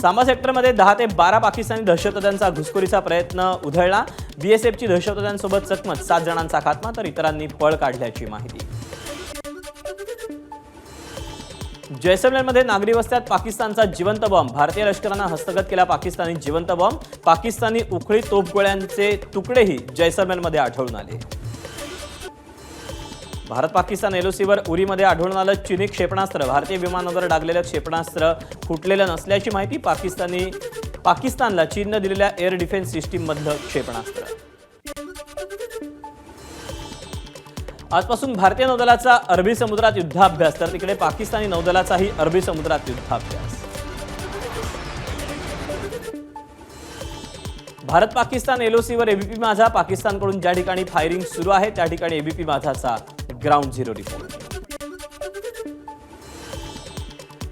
सांबा सेक्टरमध्ये 10 ते 12 पाकिस्तानी दहशतवाद्यांचा घुसखोरीचा प्रयत्न उधळला। बीएसएफची दहशतवाद्यांसोबत चकमक, 7 जणांचा खात्मा तर इतरांनी पळ काढल्याची माहिती। जैसलमेरमध्ये नागरी वस्त्यात पाकिस्तानचा जिवंत बॉम्ब, भारतीय लष्कराने हस्तगत केला पाकिस्तानी जिवंत बॉम्ब। पाकिस्तानी उखळी तोफगोळ्यांचे तुकडेही जैसलमेरमध्ये आढळून आले। भारत पाकिस्तान एलओसीवर उरीमध्ये आढळून आलं चीनी क्षेपणास्त्र, भारतीय विमानावर डागलेलं क्षेपणास्त्र फुटलेलं नसल्याची माहिती। पाकिस्तानला चीनने दिलेल्या एअर डिफेन्स सिस्टीम मधलं क्षेपणास्त्र। आजपासून भारतीय नौदलाचा अरबी समुद्रात युद्धाभ्यास, तर तिकडे पाकिस्तानी नौदलाचाही अरबी समुद्रात युद्धाभ्यास। भारत पाकिस्तान एलओसीवर एबीपी माझा, पाकिस्तानकडून ज्या ठिकाणी फायरिंग सुरू आहे त्या ठिकाणी एबीपी माझाचा ग्राउंड झिरो रिपोर्ट।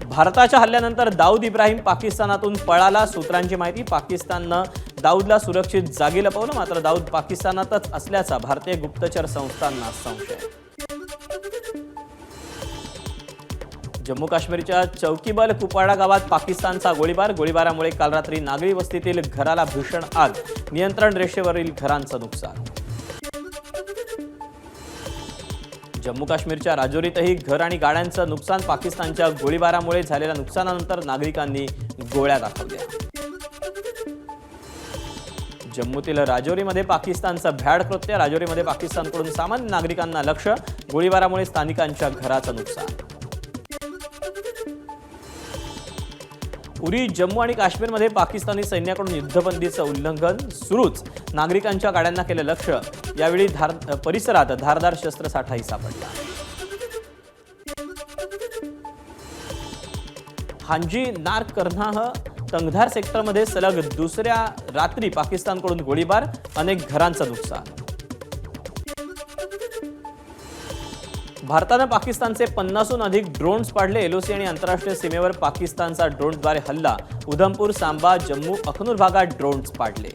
भारताच्या हल्ल्यानंतर दाऊद इब्राहिम पाकिस्तानातून पळाला, सूत्रांची माहिती। पाकिस्ताननं दाऊदला सुरक्षित जागी लपवलं, मात्र दाऊद पाकिस्तानातच असल्याचा भारतीय गुप्तचर संस्थांना संशय। जम्मू काश्मीरच्या चौकीबल कुपवाडा गावात पाकिस्तानचा गोळीबारामुळे काल रात्री नागरी वस्तीतील घराला भीषण आग, नियंत्रण रेषेवरील घरांचं नुकसान। जम्मू काश्मीरच्या राजौरीतही घर आणि गाड्यांचं नुकसान, पाकिस्तानच्या गोळीबारामुळे झालेल्या नुकसानानंतर नागरिकांनी गोळ्या दाखवल्या। जम्मूतील राजौरीमध्ये पाकिस्तानचं भ्याड कृत्य, राजौरीमध्ये पाकिस्तानकडून सामान्य नागरिकांना लक्ष्य, गोळीबारामुळे स्थानिकांच्या घराचं नुकसान। उरी जम्मू आणि काश्मीरमध्ये पाकिस्तानी सैन्याकडून युद्धबंदीचं उल्लंघन सुरूच, नागरिकांच्या गाड्यांना केलं लक्ष्य, यावेळी परिसरात धारदार शस्त्रसाठाही सापडला। हांजी नार्क करनाह तंगधार सेक्टरमध्ये सलग दुसऱ्या रात्री पाकिस्तानकडून गोळीबार, अनेक घरांचं नुकसान। भारतानं पाकिस्तानचे 50हून अधिक ड्रोन्स पाडले, एलओसी आणि आंतरराष्ट्रीय सीमेवर पाकिस्तानचा ड्रोनद्वारे हल्ला, उधमपूर, सांबा, जम्मू, अखनूर भागात ड्रोन्स पाडले।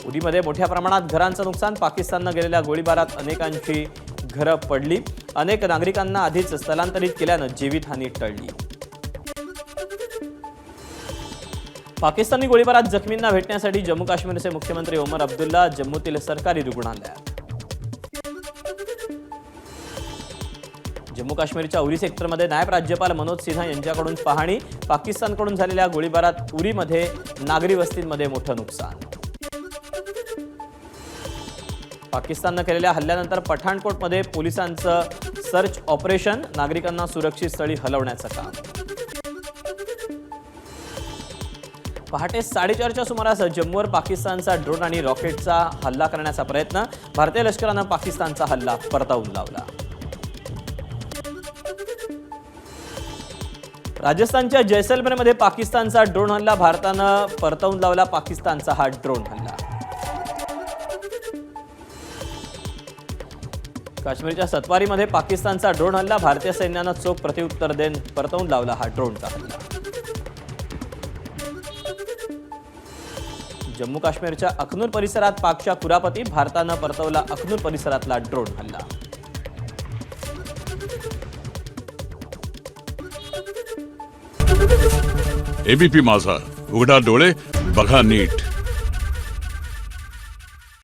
उरीमध्ये मोठ्या प्रमाणात घरांचं नुकसान, पाकिस्ताननं गेलेल्या गोळीबारात अनेकांची घरं पडली, अनेक नागरिकांना आधीच स्थलांतरित केल्यानं जीवितहानी टळली। पाकिस्तानी गोळीबारात जखमींना भेटण्यासाठी जम्मू काश्मीरचे मुख्यमंत्री ओमर अब्दुल्ला जम्मूतील सरकारी रुग्णालयात। जम्मू काश्मीरच्या उरी सेक्टरमध्ये नायब राज्यपाल मनोज सिन्हा यांच्याकडून पाहणी, पाकिस्तानकडून झालेल्या गोळीबारात उरीमध्ये नागरी वस्तींमध्ये मोठं नुकसान। पाकिस्ताननं केलेल्या हल्ल्यानंतर पठाणकोटमध्ये पोलिसांचं सर्च ऑपरेशन, नागरिकांना सुरक्षित स्थळी हलवण्याचं काम। पहाटे 4:30च्या सुमारास जम्मूवर पाकिस्तानचा ड्रोन आणि रॉकेटचा हल्ला करण्याचा प्रयत्न, भारतीय लष्करानं पाकिस्तानचा हल्ला परतावून लावला। राजस्थानच्या जैसलमेरमध्ये पाकिस्तानचा ड्रोन हल्ला, भारतानं परतावून लावला पाकिस्तानचा हा ड्रोन हल्ला। काश्मीरच्या सतवारीमध्ये पाकिस्तानचा ड्रोन हल्ला, भारतीय सैन्यानं चोख प्रत्युत्तर देऊन परतवून लावला हा ड्रोनचा हल्ला। जम्मू काश्मीरच्या अखनूर परिसरात पाकच्या कुरापती, भारतानं परतवला अखनूर परिसरातला ड्रोन हल्ला। एबीपी माझा, उघडा डोळे बघा नीट।